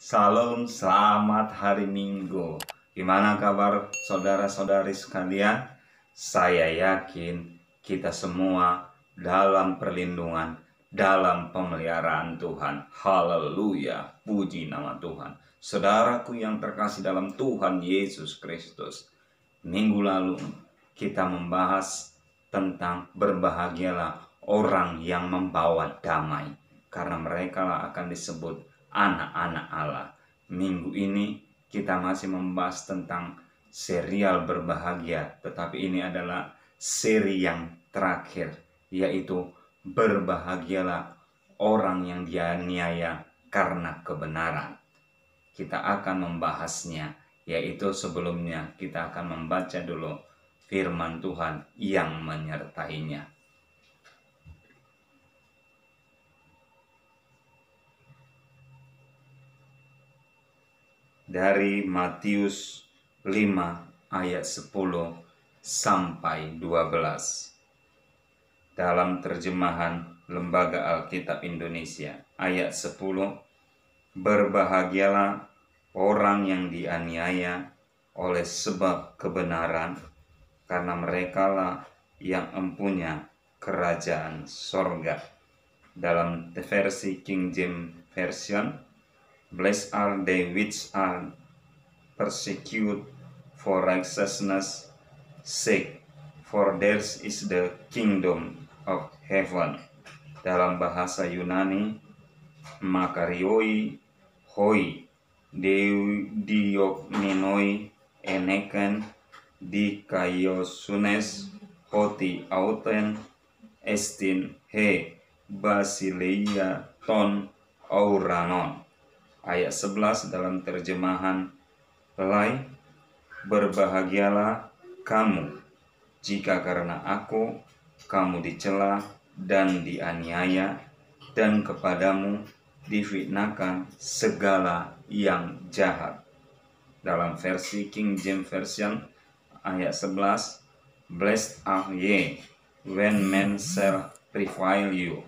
Salam, selamat hari Minggu. Gimana kabar saudara-saudari sekalian? Saya yakin kita semua dalam perlindungan, dalam pemeliharaan Tuhan. Haleluya, puji nama Tuhan. Saudaraku yang terkasih dalam Tuhan Yesus Kristus, minggu lalu kita membahas tentang berbahagialah orang yang membawa damai, karena mereka akan disebut anak-anak Allah. Minggu ini kita masih membahas tentang serial berbahagia, tetapi ini adalah seri yang terakhir, yaitu berbahagialah orang yang dianiaya karena kebenaran. Kita akan membahasnya, yaitu sebelumnya kita akan membaca dulu firman Tuhan yang menyertainya. Dari Matius 5 ayat 10 sampai 12. Dalam terjemahan Lembaga Alkitab Indonesia ayat 10, berbahagialah orang yang dianiaya oleh sebab kebenaran, karena merekalah yang empunya kerajaan sorga. Dalam versi King James Version, blessed are they which are persecuted for righteousness' sake, for theirs is the kingdom of heaven. Dalam bahasa Yunani, makarioi hoi diokminoi eneken dikaiosunes hoti auten estin he basileia ton auranon. Ayat 11 dalam terjemahan Pelai, berbahagialah kamu jika karena aku kamu dicela dan dianiaya, dan kepadamu difitnahkan segala yang jahat. Dalam versi King James Version ayat 11, blessed are ye when men shall revile you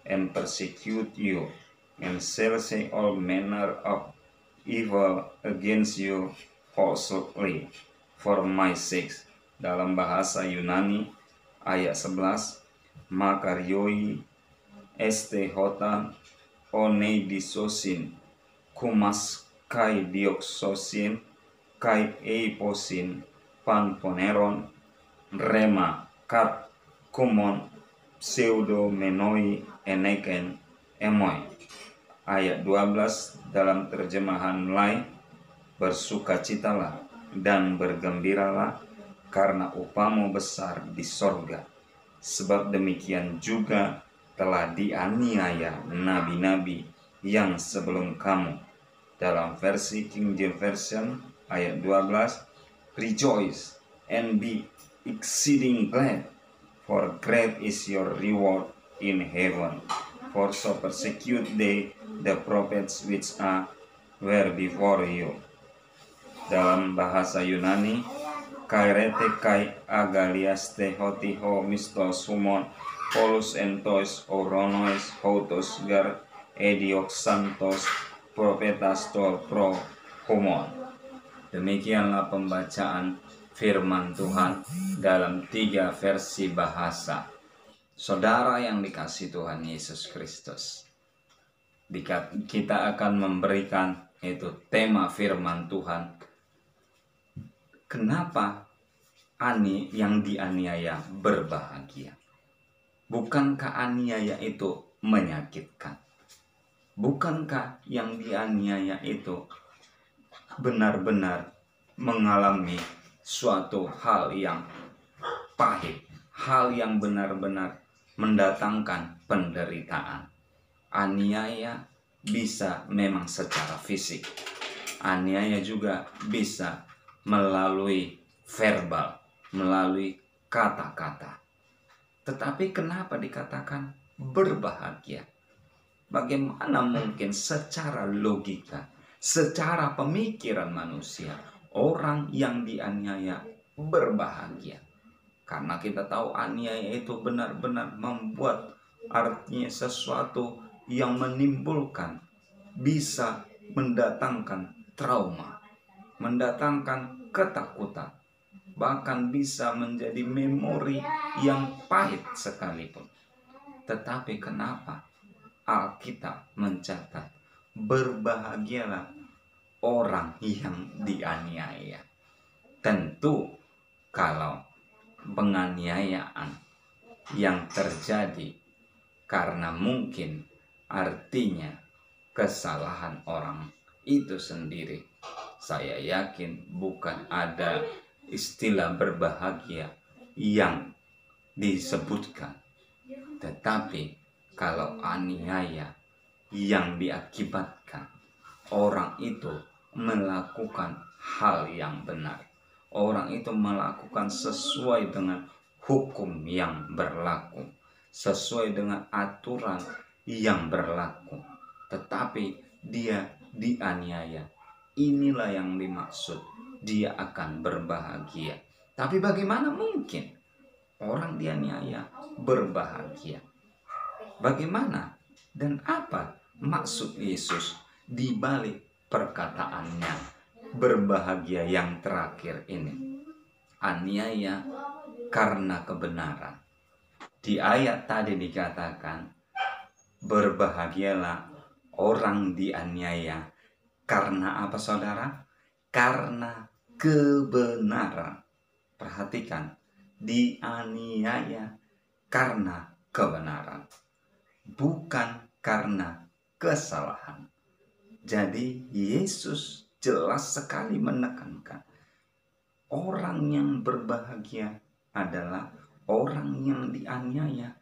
and persecute you, and shall say all manner of evil against you falsely for my sake. Dalam bahasa Yunani ayat 11, makarioi este hotan oneidisosin kumas kai dioksosin kai eiposin panponeron rema kat kumon pseudomenoi eneken emoi. Ayat 12 dalam terjemahan lain, bersukacitalah dan bergembiralah karena upahmu besar di sorga, sebab demikian juga telah dianiaya nabi-nabi yang sebelum kamu. Dalam versi King James Version ayat 12, rejoice and be exceeding glad, for great is your reward in heaven. For so persecute they the prophets which were before you. Dalam bahasa Yunani, kairete kai agaliaste hotiho mistos humon polus entois oronois houtos gar edioxantos profetas to pro humon. Demikianlah pembacaan firman Tuhan dalam 3 versi bahasa. Saudara yang dikasihi Tuhan Yesus Kristus, kita akan memberikan itu tema firman Tuhan. Kenapa yang dianiaya berbahagia? Bukankah aniaya itu menyakitkan? Bukankah yang dianiaya itu benar-benar mengalami suatu hal yang pahit, hal yang benar-benar mendatangkan penderitaan? Aniaya bisa memang secara fisik, aniaya juga bisa melalui verbal, melalui kata-kata. Tetapi kenapa dikatakan berbahagia? Bagaimana mungkin secara logika, secara pemikiran manusia, orang yang dianiaya berbahagia? Karena kita tahu aniaya itu benar-benar membuat artinya sesuatu yang menimbulkan, bisa mendatangkan trauma, mendatangkan ketakutan, bahkan bisa menjadi memori yang pahit sekalipun. Tetapi kenapa Alkitab mencatat berbahagialah orang yang dianiaya? Tentu kalau penganiayaan yang terjadi karena mungkin artinya kesalahan orang itu sendiri, saya yakin bukan ada istilah berbahagia yang disebutkan. Tetapi kalau aniaya yang diakibatkan orang itu melakukan hal yang benar, orang itu melakukan sesuai dengan hukum yang berlaku, sesuai dengan aturan yang berlaku, tetapi dia dianiaya, inilah yang dimaksud dia akan berbahagia. Tapi bagaimana mungkin orang dianiaya berbahagia? Bagaimana dan apa maksud Yesus di balik perkataannya berbahagia yang terakhir ini? Aniaya karena kebenaran. Di ayat tadi dikatakan berbahagialah orang dianiaya karena apa, saudara? Karena kebenaran. Perhatikan, dianiaya karena kebenaran, bukan karena kesalahan. Jadi Yesus jelas sekali menekankan orang yang berbahagia adalah orang yang dianiaya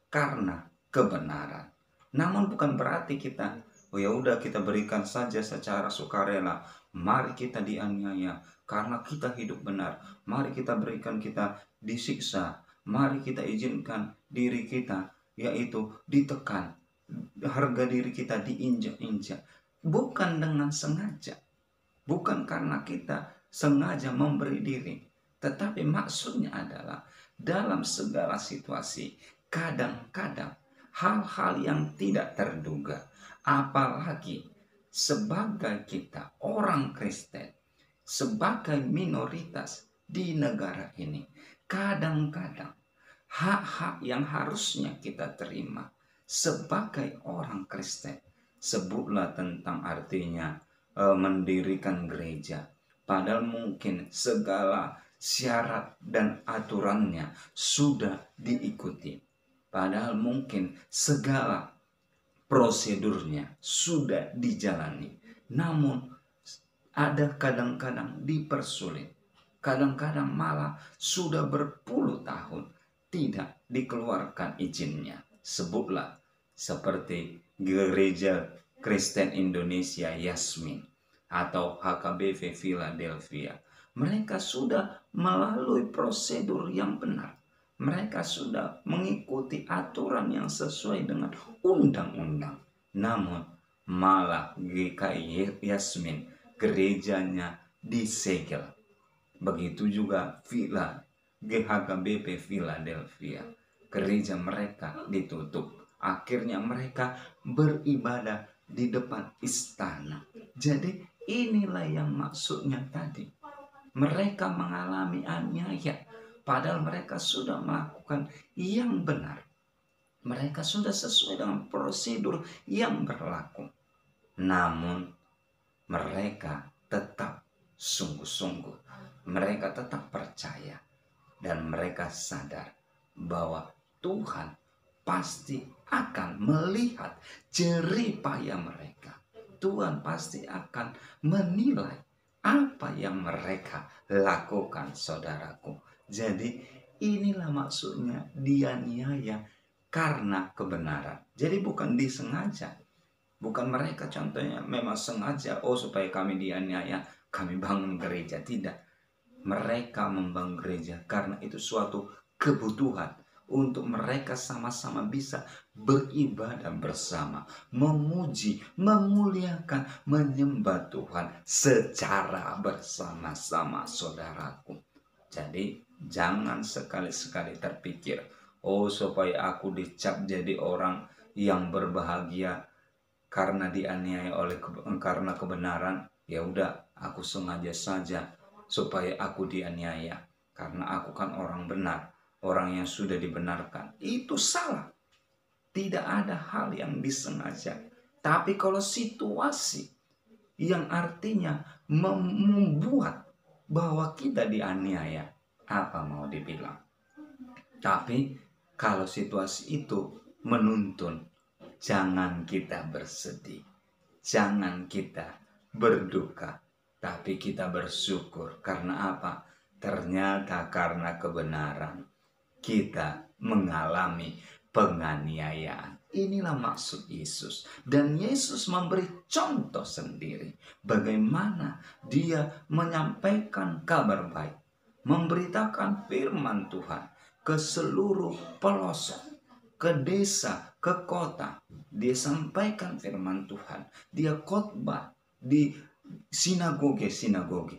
karena kebenaran. Namun bukan berarti kita, oh ya udah kita berikan saja secara sukarela. Mari kita dianiaya karena kita hidup benar. Mari kita berikan, kita disiksa. Mari kita izinkan diri kita yaitu ditekan, harga diri kita diinjak-injak. Bukan dengan sengaja, bukan karena kita sengaja memberi diri, tetapi maksudnya adalah dalam segala situasi, kadang-kadang hal-hal yang tidak terduga, apalagi sebagai kita orang Kristen, sebagai minoritas di negara ini, kadang-kadang hak-hak yang harusnya kita terima sebagai orang Kristen, sebutlah tentang artinya mendirikan gereja, padahal mungkin segala syarat dan aturannya sudah diikuti, padahal mungkin segala prosedurnya sudah dijalani, namun ada kadang-kadang dipersulit, kadang-kadang malah sudah berpuluh tahun tidak dikeluarkan izinnya. Sebutlah seperti Gereja Kristen Indonesia Yasmin atau HKBP Philadelphia. Mereka sudah melalui prosedur yang benar. Mereka sudah mengikuti aturan yang sesuai dengan undang-undang. Namun malah GKI Yasmin, gerejanya disegel. Begitu juga GHKBP Philadelphia, gereja mereka ditutup. Akhirnya mereka beribadah di depan istana. Jadi inilah yang maksudnya tadi. Mereka mengalami aniaya, padahal mereka sudah melakukan yang benar. Mereka sudah sesuai dengan prosedur yang berlaku. Namun mereka tetap sungguh-sungguh. Mereka tetap percaya. Dan mereka sadar bahwa Tuhan pasti akan melihat jerih payah mereka. Tuhan pasti akan menilai apa yang mereka lakukan, saudaraku. Jadi inilah maksudnya dianiaya karena kebenaran. Jadi bukan disengaja. Bukan mereka contohnya memang sengaja, oh supaya kami dianiaya, kami bangun gereja. Tidak. Mereka membangun gereja karena itu suatu kebutuhan untuk mereka sama-sama bisa beribadah bersama, memuji, memuliakan, menyembah Tuhan secara bersama-sama, saudaraku. Jadi jangan sekali-sekali terpikir, oh supaya aku dicap jadi orang yang berbahagia, karena dianiaya karena kebenaran, ya udah aku sengaja saja supaya aku dianiaya karena aku kan orang benar, orang yang sudah dibenarkan. Itu salah. Tidak ada hal yang disengaja. Tapi kalau situasi yang artinya membuat bahwa kita dianiaya, apa mau dibilang? Tapi kalau situasi itu menuntun, jangan kita bersedih, jangan kita berduka, tapi kita bersyukur. Karena apa? Ternyata karena kebenaran kita mengalami penganiayaan. Inilah maksud Yesus. Dan Yesus memberi contoh sendiri bagaimana dia menyampaikan kabar baik, memberitakan firman Tuhan ke seluruh pelosok, ke desa, ke kota. Dia sampaikan firman Tuhan. Dia khotbah di sinagoge,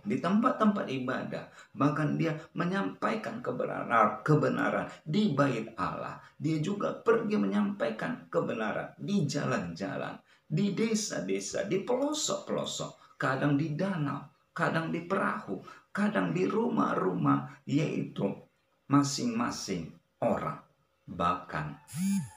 di tempat-tempat ibadah. Bahkan dia menyampaikan kebenaran di bait Allah. Dia juga pergi menyampaikan kebenaran di jalan-jalan, di desa-desa, di pelosok-pelosok, kadang di danau, kadang di perahu, kadang di rumah-rumah, yaitu masing-masing orang. Bahkan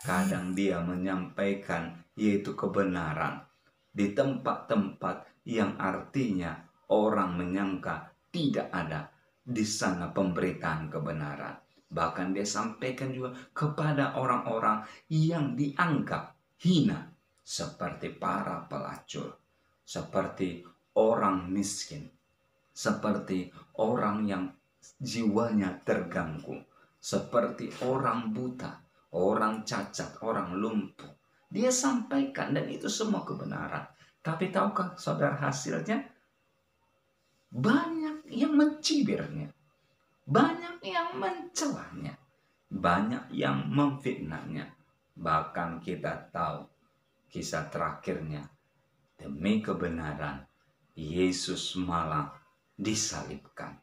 kadang dia menyampaikan yaitu kebenaran di tempat-tempat yang artinya orang menyangka tidak ada di sana pemberitaan kebenaran. Bahkan dia sampaikan juga kepada orang-orang yang dianggap hina, seperti para pelacur, seperti orang miskin, seperti orang yang jiwanya terganggu, seperti orang buta, orang cacat, orang lumpuh. Dia sampaikan, dan itu semua kebenaran. Tapi tahukah saudara hasilnya? Banyak yang mencibirnya, banyak yang mencelanya, banyak yang memfitnahnya. Bahkan kita tahu kisah terakhirnya, demi kebenaran Yesus malah disalibkan.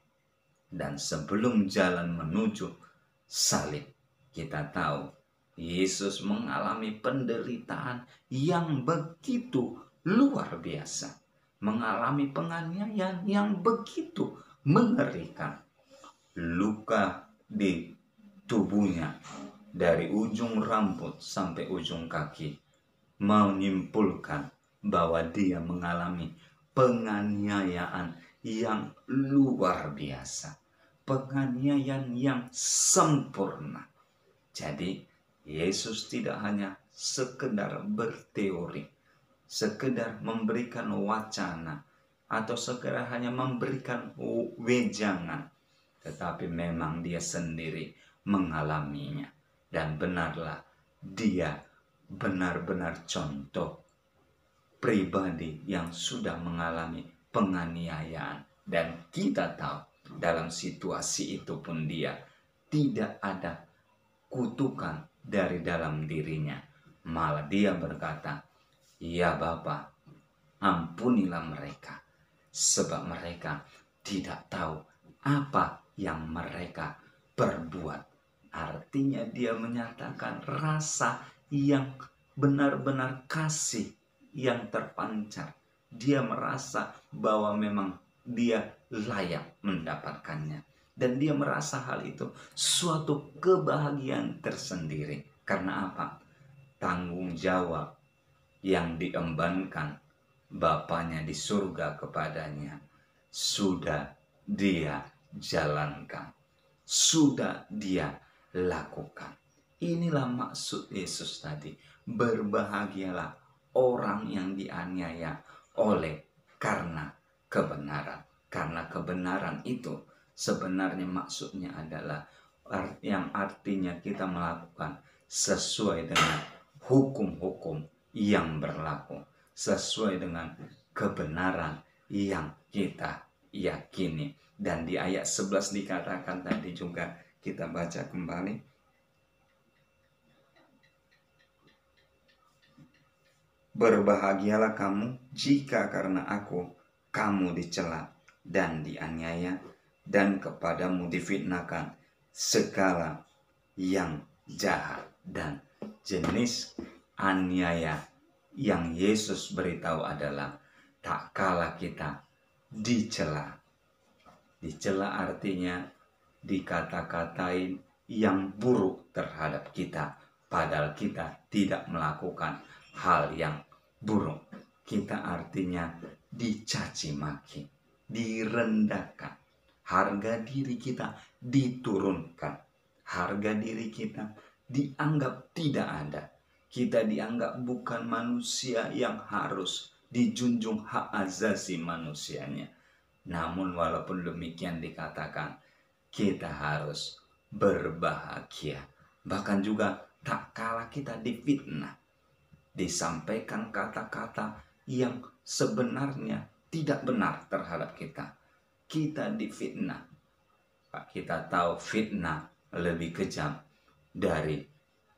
Dan sebelum jalan menuju salib, kita tahu Yesus mengalami penderitaan yang begitu luar biasa, mengalami penganiayaan yang begitu mengerikan. Luka di tubuhnya dari ujung rambut sampai ujung kaki menyimpulkan bahwa dia mengalami penganiayaan yang luar biasa, penganiayaan yang sempurna. Jadi Yesus tidak hanya sekedar berteori, sekedar memberikan wacana, atau sekedar hanya memberikan wejangan, tetapi memang dia sendiri mengalaminya. Dan benarlah dia benar-benar contoh pribadi yang sudah mengalami penganiayaan. Dan kita tahu dalam situasi itu pun dia tidak ada kutukan dari dalam dirinya. Malah dia berkata, "Ya Bapa, ampunilah mereka, sebab mereka tidak tahu apa yang mereka perbuat." Artinya dia menyatakan rasa yang benar-benar kasih yang terpancar. Dia merasa bahwa memang dia layak mendapatkannya. Dan dia merasa hal itu suatu kebahagiaan tersendiri. Karena apa? Tanggung jawab yang diembankan Bapaknya di surga kepadanya sudah dia jalankan, sudah dia lakukan. Inilah maksud Yesus tadi. Berbahagialah orang yang dianiaya oleh karena kebenaran. Karena kebenaran itu sebenarnya maksudnya adalah yang artinya kita melakukan sesuai dengan hukum-hukum yang berlaku, sesuai dengan kebenaran yang kita yakini. Dan di ayat 11 dikatakan tadi juga, kita baca kembali. Berbahagialah kamu jika karena aku kamu dicela dan dianiaya, dan kepadamu difitnahkan segala yang jahat. Dan jenis aniaya Yang Yesus beritahu adalah tak kalah kita dicela. Dicela artinya dikata-katain yang buruk terhadap kita, padahal kita tidak melakukan hal yang buruk. Kita artinya dicaci maki, direndahkan, harga diri kita diturunkan, harga diri kita dianggap tidak ada. Kita dianggap bukan manusia yang harus dijunjung hak asasi manusianya. Namun walaupun demikian dikatakan, kita harus berbahagia. Bahkan juga tak kalah kita difitnah, disampaikan kata-kata yang sebenarnya tidak benar terhadap kita. Kita difitnah. Kita tahu fitnah lebih kejam dari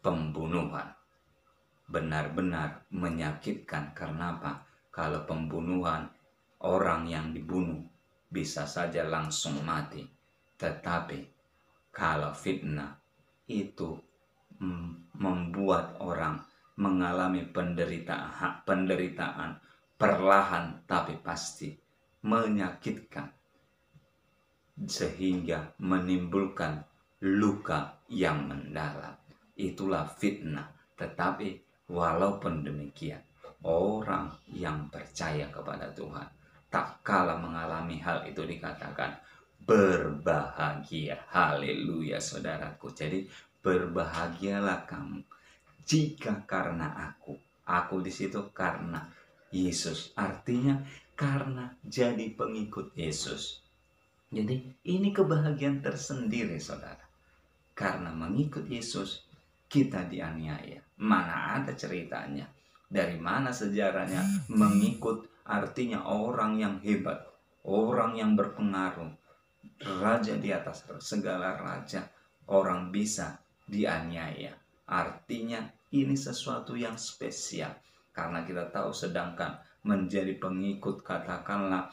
pembunuhan. Benar-benar menyakitkan. Karena apa? Kalau pembunuhan, orang yang dibunuh bisa saja langsung mati. Tetapi kalau fitnah itu membuat orang mengalami penderitaan perlahan tapi pasti, menyakitkan, sehingga menimbulkan luka yang mendalam. Itulah fitnah. Tetapi walaupun demikian, orang yang percaya kepada Tuhan tak kalah mengalami hal itu dikatakan berbahagia. Haleluya saudaraku. Jadi berbahagialah kamu jika karena aku di situ karena Yesus. Artinya karena jadi pengikut Yesus. Jadi ini kebahagiaan tersendiri saudara. Karena mengikut Yesus kita dianiaya. Mana ada ceritanya? Dari mana sejarahnya mengikut artinya orang yang hebat, orang yang berpengaruh, raja di atas segala raja, orang bisa dianiaya. Artinya ini sesuatu yang spesial. Karena kita tahu sedangkan menjadi pengikut katakanlah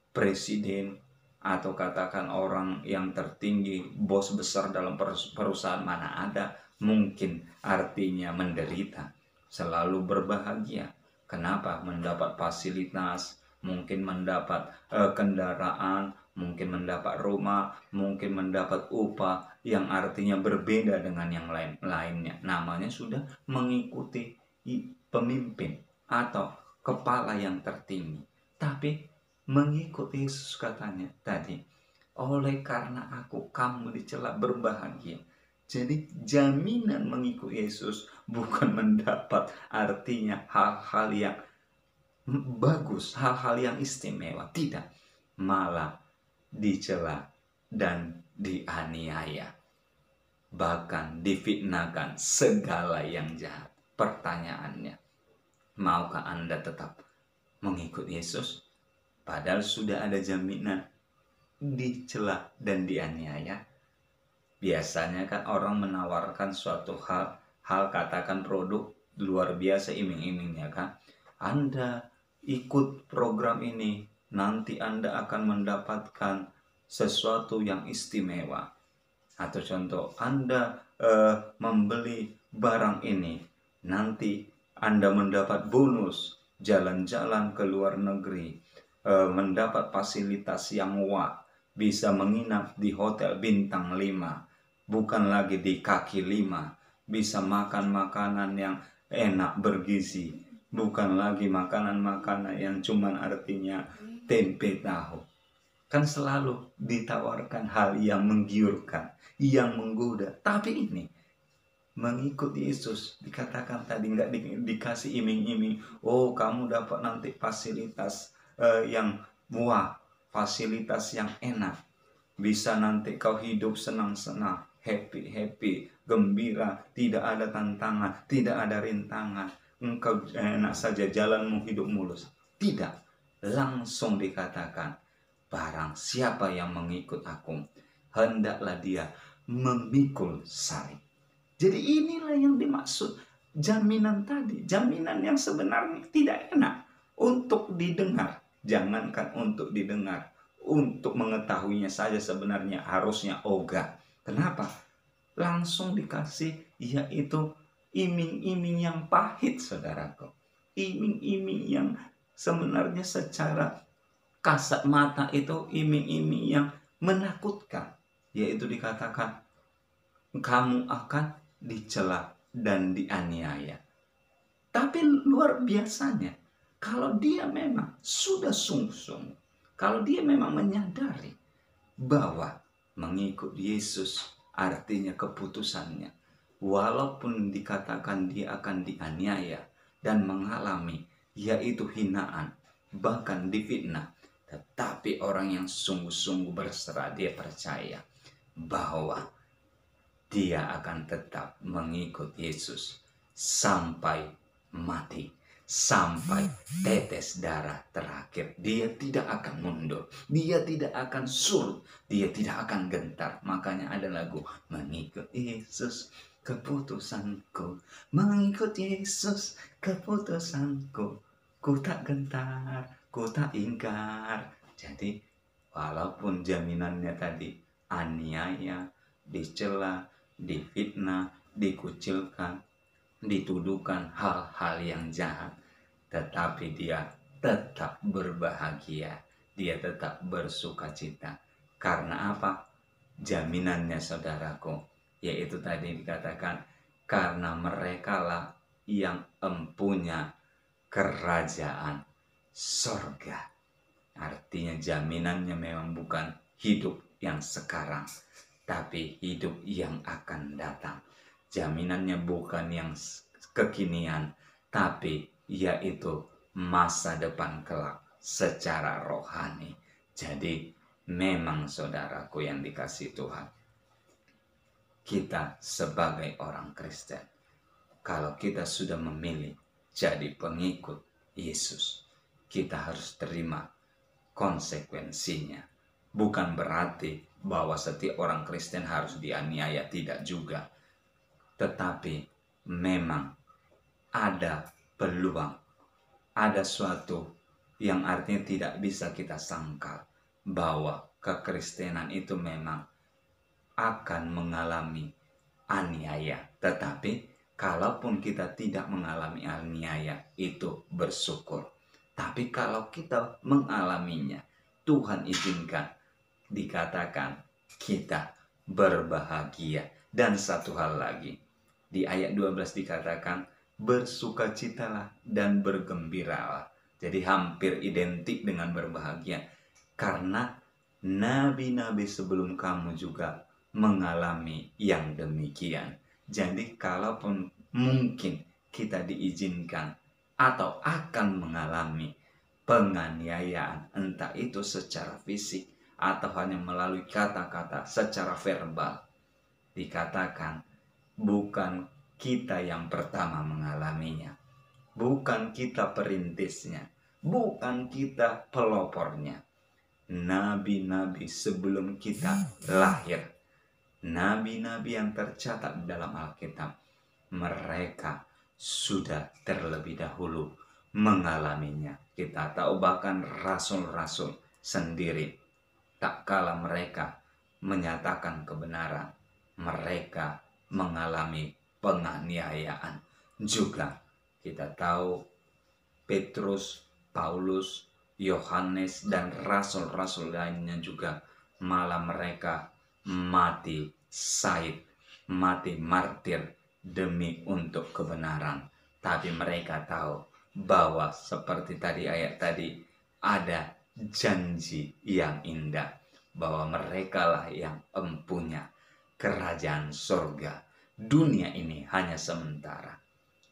presiden atau katakan orang yang tertinggi, bos besar dalam perusahaan, mana ada mungkin artinya menderita. Selalu berbahagia. Kenapa? Mendapat fasilitas, mungkin mendapat kendaraan, mungkin mendapat rumah, mungkin mendapat upah yang artinya berbeda dengan yang lainnya. Namanya sudah mengikuti pemimpin atau kepala yang tertinggi. Tapi mengikuti Yesus katanya tadi, oleh karena aku kamu dicela berbahagia. Jadi jaminan mengikuti Yesus bukan mendapat artinya hal-hal yang bagus, hal-hal yang istimewa. Tidak, malah dicela dan dianiaya. Bahkan difitnahkan segala yang jahat. Pertanyaannya, maukah Anda tetap mengikut Yesus? Padahal sudah ada jaminan dicela dan dianiaya. Biasanya kan orang menawarkan suatu hal katakan produk luar biasa, iming-imingnya kan. Anda ikut program ini, nanti Anda akan mendapatkan sesuatu yang istimewa. Atau contoh, Anda membeli barang ini, nanti Anda mendapat bonus, jalan-jalan ke luar negeri, mendapat fasilitas yang wah, bisa menginap di hotel bintang 5, bukan lagi di kaki 5, bisa makan makanan yang enak bergizi, bukan lagi makanan-makanan yang cuman artinya tempe tahu. Kan selalu ditawarkan hal yang menggiurkan, yang menggoda. Tapi ini mengikut Yesus dikatakan tadi nggak dikasih iming-iming. Oh, kamu dapat nanti fasilitas yang wah, fasilitas yang enak. Bisa nanti kau hidup senang-senang, happy, gembira, tidak ada tantangan, tidak ada rintangan. Engkau enak saja jalanmu, hidup mulus. Tidak, langsung dikatakan, barang siapa yang mengikut aku, hendaklah dia memikul salib. Jadi inilah yang dimaksud jaminan tadi. Jaminan yang sebenarnya tidak enak untuk didengar. Jangankan untuk didengar, untuk mengetahuinya saja sebenarnya harusnya ogah. Kenapa? Langsung dikasih, yaitu iming-iming yang pahit, saudaraku. Iming-iming yang sebenarnya secara kasat mata itu iming-iming yang menakutkan. Yaitu dikatakan kamu akan dicela dan dianiaya. Tapi luar biasanya, kalau dia memang sudah sungguh-sungguh, kalau dia memang menyadari bahwa mengikut Yesus artinya keputusannya, walaupun dikatakan dia akan dianiaya dan mengalami yaitu hinaan, bahkan difitnah, tetapi orang yang sungguh-sungguh berserah, dia percaya bahwa dia akan tetap mengikut Yesus sampai mati, sampai tetes darah terakhir. Dia tidak akan mundur, dia tidak akan surut, dia tidak akan gentar. Makanya ada lagu, mengikut Yesus keputusanku, mengikut Yesus keputusanku, ku tak gentar, ku tak ingkar. Jadi walaupun jaminannya tadi aniaya, dicela, difitnah, dikucilkan, dituduhkan hal-hal yang jahat, tetapi dia tetap berbahagia, dia tetap bersukacita. Karena apa? Jaminannya, saudaraku, yaitu tadi dikatakan, karena merekalah yang empunya kerajaan sorga. Artinya jaminannya memang bukan hidup yang sekarang, tapi hidup yang akan datang. Jaminannya bukan yang kekinian, tapi yaitu masa depan kelak secara rohani. Jadi memang, saudaraku yang dikasihi Tuhan, kita sebagai orang Kristen, kalau kita sudah memilih jadi pengikut Yesus, kita harus terima konsekuensinya. Bukan berarti bahwa setiap orang Kristen harus dianiaya, tidak juga. Tetapi memang ada peluang, ada suatu yang artinya tidak bisa kita sangkal, bahwa kekristenan itu memang akan mengalami aniaya. Tetapi kalaupun kita tidak mengalami aniaya, itu bersyukur. Tapi kalau kita mengalaminya, Tuhan izinkan, dikatakan kita berbahagia. Dan satu hal lagi, di ayat 12 dikatakan, bersukacitalah dan bergembiralah. Jadi hampir identik dengan berbahagia. Karena nabi-nabi sebelum kamu juga mengalami yang demikian. Jadi kalaupun mungkin kita diizinkan atau akan mengalami penganiayaan, entah itu secara fisik atau hanya melalui kata-kata secara verbal, dikatakan bukan kita yang pertama mengalaminya, bukan kita perintisnya, bukan kita pelopornya. Nabi-nabi sebelum kita lahir, nabi-nabi yang tercatat dalam Alkitab, mereka sudah terlebih dahulu mengalaminya. Kita tahu bahkan rasul-rasul sendiri, tak kala mereka menyatakan kebenaran, mereka mengalami penganiayaan juga. Kita tahu Petrus, Paulus, Yohanes, dan rasul-rasul lainnya juga, malah mereka mati syahid, mati martir demi untuk kebenaran. Tapi mereka tahu bahwa seperti tadi ayat tadi, ada janji yang indah, bahwa merekalah yang empunya kerajaan surga. Dunia ini hanya sementara.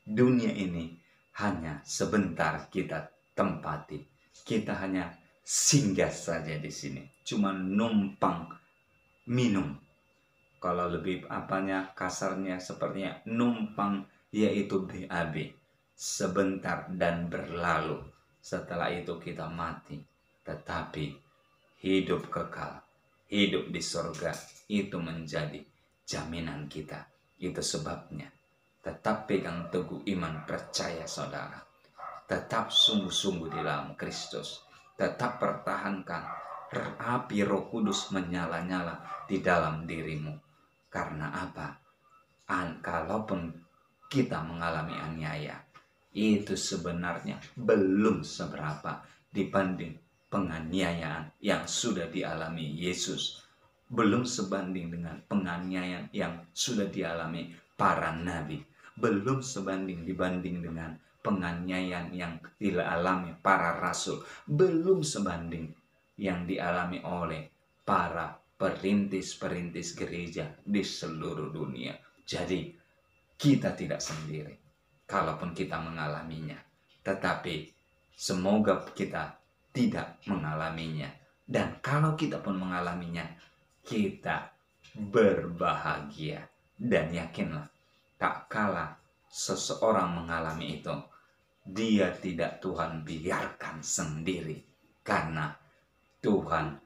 Dunia ini hanya sebentar kita tempati. Kita hanya singgah saja di sini. Cuma numpang minum. Kalau lebih kasarnya sepertinya numpang, yaitu BAB. Sebentar dan berlalu. Setelah itu kita mati. Tetapi hidup kekal, hidup di surga, itu menjadi jaminan kita. Itu sebabnya tetap pegang teguh iman, percaya, saudara. Tetap sungguh-sungguh di dalam Kristus. Tetap pertahankan api Roh Kudus menyala-nyala di dalam dirimu. Karena apa? Kalaupun kita mengalami aniaya, itu sebenarnya belum seberapa dibanding penganiayaan yang sudah dialami Yesus. Belum sebanding dengan penganiayaan yang sudah dialami para nabi. Belum sebanding dibanding dengan penganiayaan yang dialami para rasul. Belum sebanding yang dialami oleh para perintis-perintis gereja di seluruh dunia. Jadi kita tidak sendiri kalaupun kita mengalaminya, tetapi semoga kita tidak mengalaminya. Dan kalau kita pun mengalaminya, kita berbahagia. Dan yakinlah, tak kala seseorang mengalami itu, dia tidak Tuhan biarkan sendiri, karena Tuhan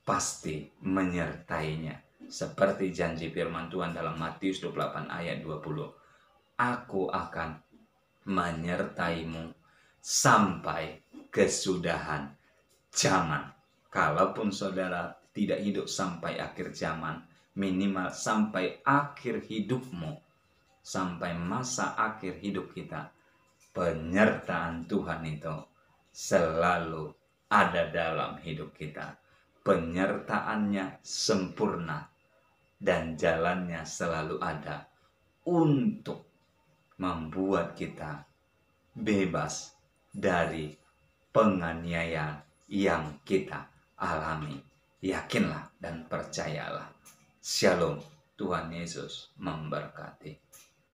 pasti menyertainya. Seperti janji firman Tuhan dalam Matius 28 ayat 20. Aku akan menyertaimu sampai kesudahan zaman. Kalaupun saudara tidak hidup sampai akhir zaman, minimal sampai akhir hidupmu, sampai masa akhir hidup kita, penyertaan Tuhan itu selalu ada dalam hidup kita. Penyertaannya sempurna dan jalannya selalu ada untuk membuat kita bebas dari penganiayaan yang kita alami. Yakinlah dan percayalah. Shalom. Tuhan Yesus memberkati.